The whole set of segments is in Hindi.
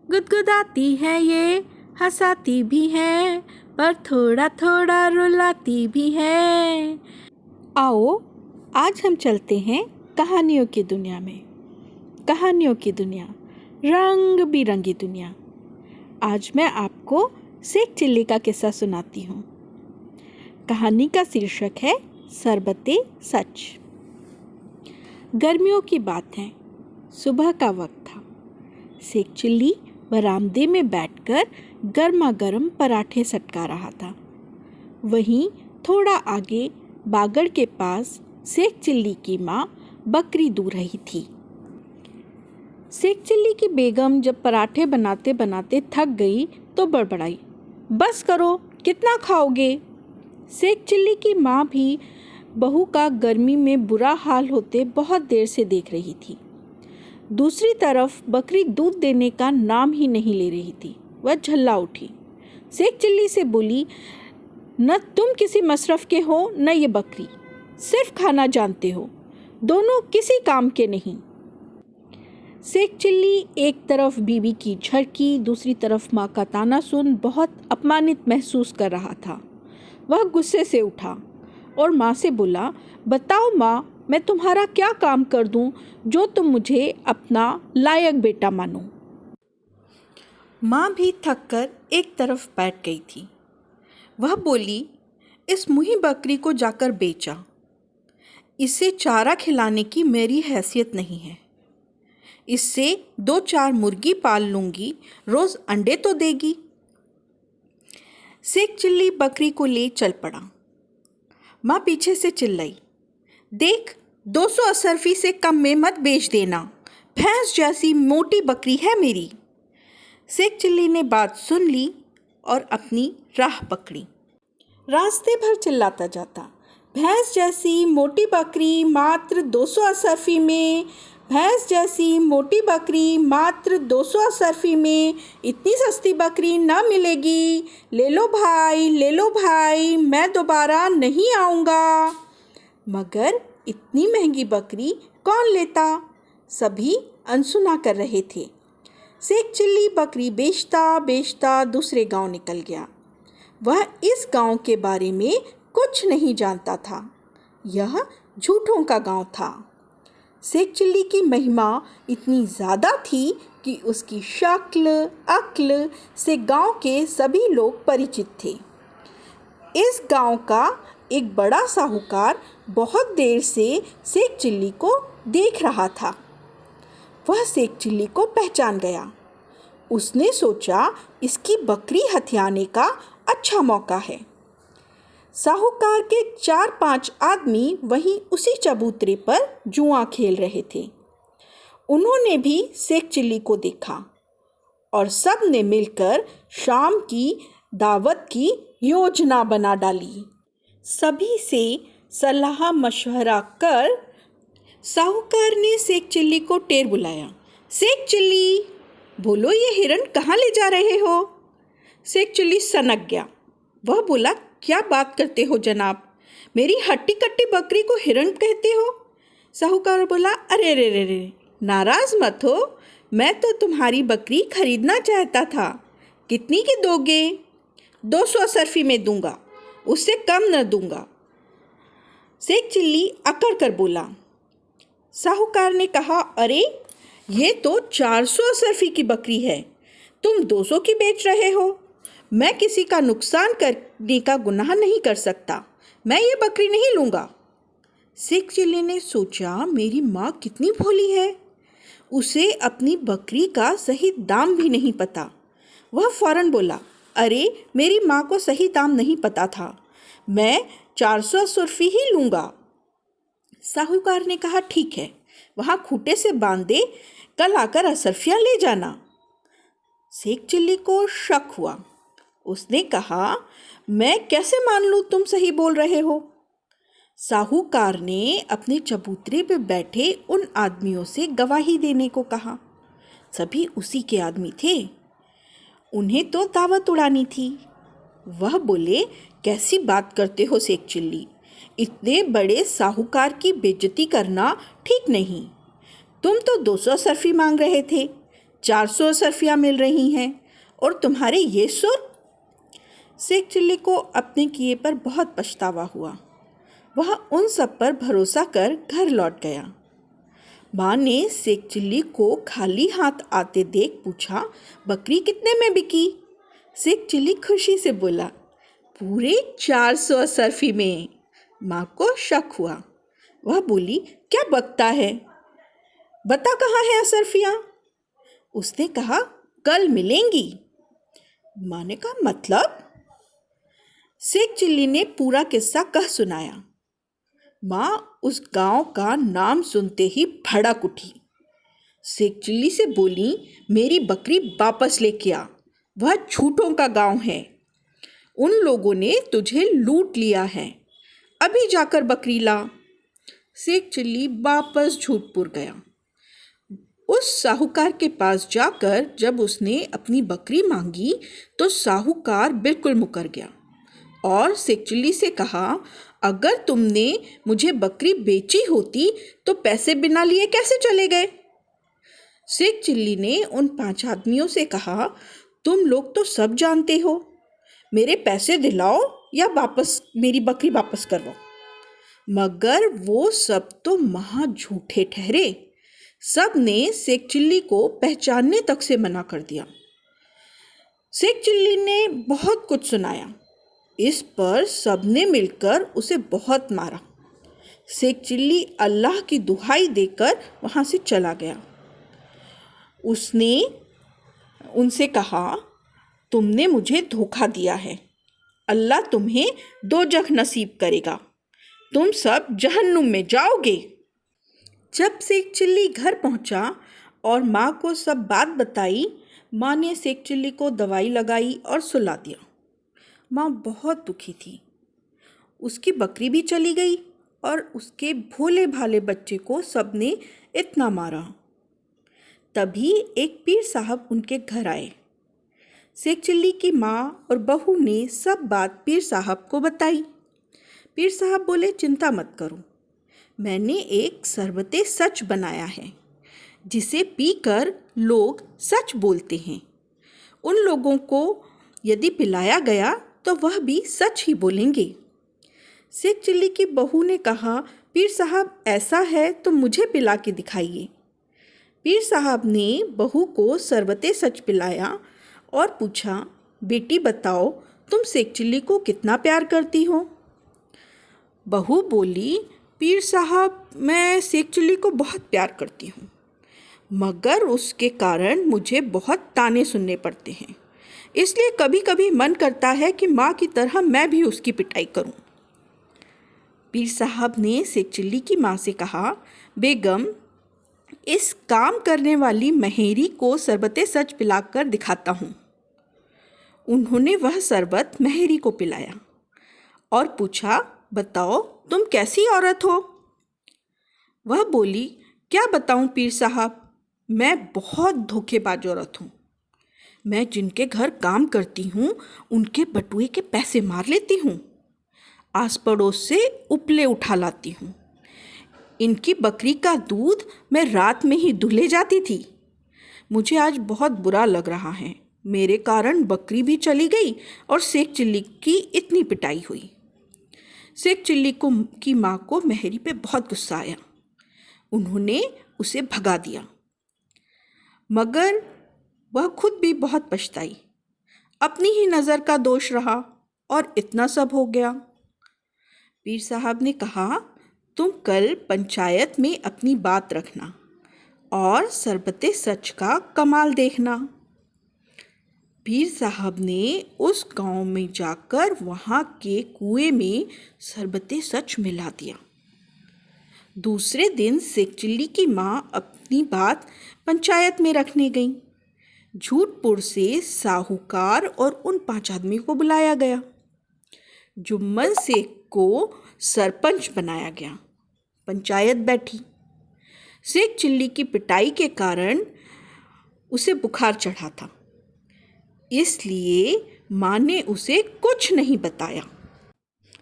गुदगुदाती है ये, हंसाती भी है, पर थोड़ा थोड़ा रुलाती भी है। आओ आज हम चलते हैं कहानियों की दुनिया में। कहानियों की दुनिया, रंग बिरंगी दुनिया। आज मैं आपको सेक चिल्ली का किस्सा सुनाती हूँ। कहानी का शीर्षक है शरबते सच। गर्मियों की बात है। सुबह का वक्त था। सेक चिल्ली बरामदे में बैठकर गर्मा गर्म पराठे सटका रहा था। वहीं थोड़ा आगे बागड़ के पास सेक चिल्ली की माँ बकरी दूह रही थी। सेक चिल्ली की बेगम जब पराठे बनाते बनाते थक गई तो बड़बड़ाई, बस करो, कितना खाओगे? सेक चिल्ली की माँ भी बहू का गर्मी में बुरा हाल होते बहुत देर से देख रही थी। दूसरी तरफ बकरी दूध देने का नाम ही नहीं ले रही थी। वह झल्ला उठी। सेक चिल्ली से बोली, न तुम किसी मसरफ के हो न ये बकरी, सिर्फ खाना जानते हो, दोनों किसी काम के नहीं। सेक चिल्ली एक तरफ बीवी की झड़की, दूसरी तरफ माँ का ताना सुन बहुत अपमानित महसूस कर रहा था। वह गुस्से से उठा और माँ से बोला, बताओ माँ, मैं तुम्हारा क्या काम कर दूँ जो तुम मुझे अपना लायक बेटा मानो। माँ भी थक कर एक तरफ बैठ गई थी। वह बोली, इस मुही बकरी को जाकर बेचा। इसे चारा खिलाने की मेरी हैसियत नहीं है। इससे 2-4 मुर्गी पाल लूँगी, रोज़ अंडे तो देगी। सेक चिल्ली बकरी को ले चल पड़ा। माँ पीछे से चिल्लाई, देख, 200 असरफी से कम में मत बेच देना, भैंस जैसी मोटी बकरी है मेरी। सेक चिल्ली ने बात सुन ली और अपनी राह पकड़ी। रास्ते भर चिल्लाता जाता, भैंस जैसी मोटी बकरी मात्र 200 असरफी में, भैंस जैसी मोटी बकरी मात्र 200 असरफी में, इतनी सस्ती बकरी ना मिलेगी, ले लो भाई, ले लो भाई, मैं दोबारा नहीं आऊँगा। मगर इतनी महंगी बकरी कौन लेता? सभी अनसुना कर रहे थे। सेक चिल्ली बकरी बेचता बेचता दूसरे गांव निकल गया। वह इस गांव के बारे में कुछ नहीं जानता था। यह झूठों का गांव था। सेक चिल्ली की महिमा इतनी ज़्यादा थी कि उसकी शक्ल अक्ल से गांव के सभी लोग परिचित थे। इस गांव का एक बड़ा साहूकार बहुत देर से सेक चिल्ली को देख रहा था। वह सेक चिल्ली को पहचान गया। उसने सोचा, इसकी बकरी हथियाने का अच्छा मौका है। साहूकार के 4-5 आदमी वहीं उसी चबूतरे पर जुआ खेल रहे थे। उन्होंने भी सेक चिल्ली को देखा और सब ने मिलकर शाम की दावत की योजना बना डाली। सभी से सलाह मशवरा कर साहूकार ने सेक चिल्ली को टेर बुलाया। सेक चिल्ली, बोलो, ये हिरण कहाँ ले जा रहे हो? सेक चिल्ली सनक गया। वह बोला, क्या बात करते हो जनाब, मेरी हट्टी कट्टी बकरी को हिरण कहते हो? साहूकार बोला, अरे रे रे रे, नाराज़ मत हो, मैं तो तुम्हारी बकरी खरीदना चाहता था। कितनी की दोगे? 200 असरफी में दूंगा, उससे कम न दूंगा। सेक चिल्ली अकड़ कर बोला। साहूकार ने कहा, अरे ये तो 400 असरफी की बकरी है, तुम 200 की बेच रहे हो। मैं किसी का नुकसान करने का गुनाह नहीं कर सकता, मैं ये बकरी नहीं लूँगा। सेक चिल्ली ने सोचा, मेरी माँ कितनी भोली है, उसे अपनी बकरी का सही दाम भी नहीं पता। वह फौरन बोला, अरे मेरी माँ को सही दाम नहीं पता था, मैं 400 असरफी ही लूँगा। साहूकार ने कहा, ठीक है, वहाँ खूंटे से बांध दे, कल आकर असरफियाँ ले जाना। सेक चिल्ली को शक हुआ। उसने कहा, मैं कैसे मान लूँ तुम सही बोल रहे हो? साहूकार ने अपने चबूतरे पे बैठे उन आदमियों से गवाही देने को कहा। सभी उसी के आदमी थे, उन्हें तो दावत उड़ानी थी। वह बोले, कैसी बात करते हो सेक चिल्ली, इतने बड़े साहूकार की बेइज्जती करना ठीक नहीं। तुम तो 200 सरफी मांग रहे थे, 400 असरफियाँ मिल रही हैं और तुम्हारे ये सुर। शेख चिल्ली को अपने किए पर बहुत पछतावा हुआ। वह उन सब पर भरोसा कर घर लौट गया। माँ ने शेख चिल्ली को खाली हाथ आते देख पूछा, बकरी कितने में बिकी? शेख चिल्ली खुशी से बोला, पूरे 400 असरफी में। माँ को शक हुआ। वह बोली, क्या बकता है, बता कहाँ है असरफियाँ? उसने कहा, कल मिलेंगी। माँ ने कहा, मतलब? शेख चिल्ली ने पूरा किस्सा कह सुनाया। माँ उस गांव का नाम सुनते ही भड़क उठी। शेख चिल्ली से बोली, मेरी बकरी वापस लेके आ, वह झूठों का गांव है। उन लोगों ने तुझे लूट लिया है, अभी जाकर बकरी ला। शेख चिल्ली वापस झूठपुर गया। उस साहूकार के पास जाकर जब उसने अपनी बकरी मांगी तो साहूकार बिल्कुल मुकर गया और शेख चिल्ली से कहा, अगर तुमने मुझे बकरी बेची होती तो पैसे बिना लिए कैसे चले गए? शेख चिल्ली ने उन 5 आदमियों से कहा, तुम लोग तो सब जानते हो, मेरे पैसे दिलाओ या मेरी बकरी वापस करवाओ। मगर वो सब तो महा झूठे ठहरे। सब ने शेख चिल्ली को पहचानने तक से मना कर दिया। शेख चिल्ली ने बहुत कुछ सुनाया। इस पर सबने मिलकर उसे बहुत मारा। शेख चिल्ली अल्लाह की दुहाई देकर वहाँ से चला गया। उसने उनसे कहा, तुमने मुझे धोखा दिया है, अल्लाह तुम्हें दोजख नसीब करेगा, तुम सब जहन्नुम में जाओगे। जब शेख चिल्ली घर पहुंचा और माँ को सब बात बताई, माँ ने शेख चिल्ली को दवाई लगाई और सुला दिया। माँ बहुत दुखी थी। उसकी बकरी भी चली गई और उसके भोले भाले बच्चे को सबने इतना मारा। तभी एक पीर साहब उनके घर आए। शेख चिल्ली की माँ और बहू ने सब बात पीर साहब को बताई। पीर साहब बोले, चिंता मत करो, मैंने एक शरबते सच बनाया है जिसे पीकर लोग सच बोलते हैं। उन लोगों को यदि पिलाया गया तो वह भी सच ही बोलेंगे। शेख चिल्ली की बहू ने कहा, पीर साहब ऐसा है तो मुझे पिला के दिखाइए। पीर साहब ने बहू को शरबते सच पिलाया और पूछा, बेटी बताओ, तुम शेख चिल्ली को कितना प्यार करती हो? बहू बोली, पीर साहब मैं शेख चिल्ली को बहुत प्यार करती हूँ, मगर उसके कारण मुझे बहुत ताने सुनने पड़ते हैं, इसलिए कभी कभी मन करता है कि माँ की तरह मैं भी उसकी पिटाई करूँ। पीर साहब ने शेख चिल्ली की माँ से कहा, बेगम इस काम करने वाली महेरी को शरबते सच पिलाकर दिखाता हूँ। उन्होंने वह शरबत महेरी को पिलाया और पूछा, बताओ तुम कैसी औरत हो? वह बोली, क्या बताऊं पीर साहब, मैं बहुत धोखेबाज औरत हूँ। मैं जिनके घर काम करती हूँ उनके बटुए के पैसे मार लेती हूँ, आस पड़ोस से उपले उठा लाती हूँ। इनकी बकरी का दूध मैं रात में ही दुहले जाती थी। मुझे आज बहुत बुरा लग रहा है, मेरे कारण बकरी भी चली गई और शेख चिल्ली की इतनी पिटाई हुई। शेख चिल्ली की माँ को महेरी पे बहुत गुस्सा आया। उन्होंने उसे भगा दिया, मगर वह खुद भी बहुत पछताई। अपनी ही नज़र का दोष रहा और इतना सब हो गया। पीर साहब ने कहा, तुम कल पंचायत में अपनी बात रखना और शरबते सच का कमाल देखना। पीर साहब ने उस गांव में जाकर वहाँ के कुएं में शरबते सच मिला दिया। दूसरे दिन शेख चिल्ली की माँ अपनी बात पंचायत में रखने गई। झूठपुर से साहूकार और उन 5 आदमी को बुलाया गया। जुम्मन शेख को सरपंच बनाया गया। पंचायत बैठी। शेख चिल्ली की पिटाई के कारण उसे बुखार चढ़ा था, इसलिए माँ ने उसे कुछ नहीं बताया।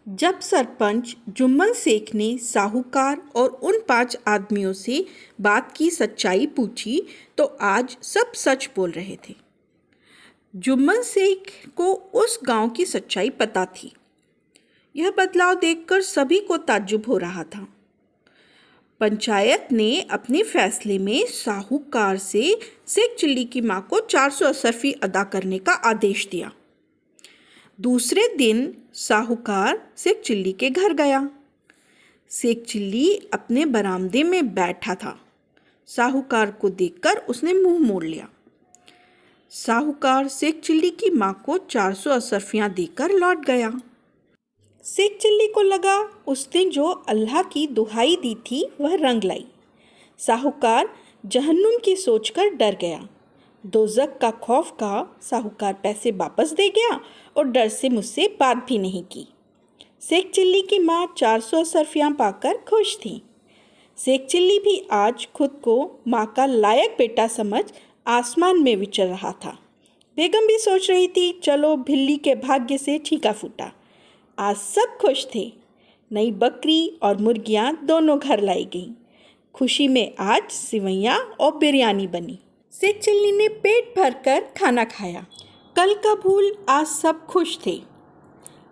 जब सरपंच जुम्मन शेख ने साहूकार और उन 5 आदमियों से बात की सच्चाई पूछी तो आज सब सच बोल रहे थे। जुम्मन शेख को उस गांव की सच्चाई पता थी। यह बदलाव देखकर सभी को ताज्जुब हो रहा था। पंचायत ने अपने फैसले में साहूकार से शेख चिल्ली की मां को 400 असरफी अदा करने का आदेश दिया। दूसरे दिन साहूकार शेख चिल्ली के घर गया। शेख चिल्ली अपने बरामदे में बैठा था। साहूकार को देखकर उसने मुंह मोड़ लिया। साहूकार शेख चिल्ली की मां को 400 असरफियां देकर लौट गया। शेख चिल्ली को लगा उसने जो अल्लाह की दुहाई दी थी वह रंग लाई। साहूकार जहन्नुम की सोचकर डर गया। दोज़ख का खौफ का साहूकार पैसे वापस दे गया और डर से मुझसे बात भी नहीं की। शेख चिल्ली की माँ 400 असरफियाँ पाकर खुश थी। शेख चिल्ली भी आज खुद को माँ का लायक बेटा समझ आसमान में विचर रहा था। बेगम भी सोच रही थी, चलो बिल्ली के भाग्य से ठीका फूटा। आज सब खुश थे। नई बकरी और मुर्गियाँ दोनों घर लाई गईं। खुशी में आज सिवैयाँ और बिरयानी बनी। शेख चिल्ली ने पेट भरकर खाना खाया। कल का भूल आज सब खुश थे।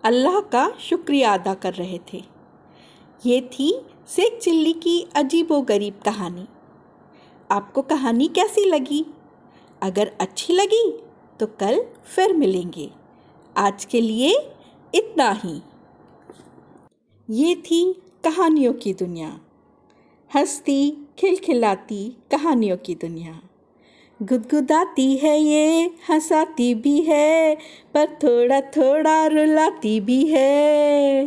अल्लाह का शुक्रिया अदा कर रहे थे। ये थी शेख चिल्ली की अजीबोगरीब कहानी। आपको कहानी कैसी लगी? अगर अच्छी लगी तो कल फिर मिलेंगे। आज के लिए इतना ही। ये थी कहानियों की दुनिया, हंसती खिलखिलाती कहानियों की दुनिया। गुदगुदाती है ये, हंसाती भी है, पर थोड़ा थोड़ा रुलाती भी है।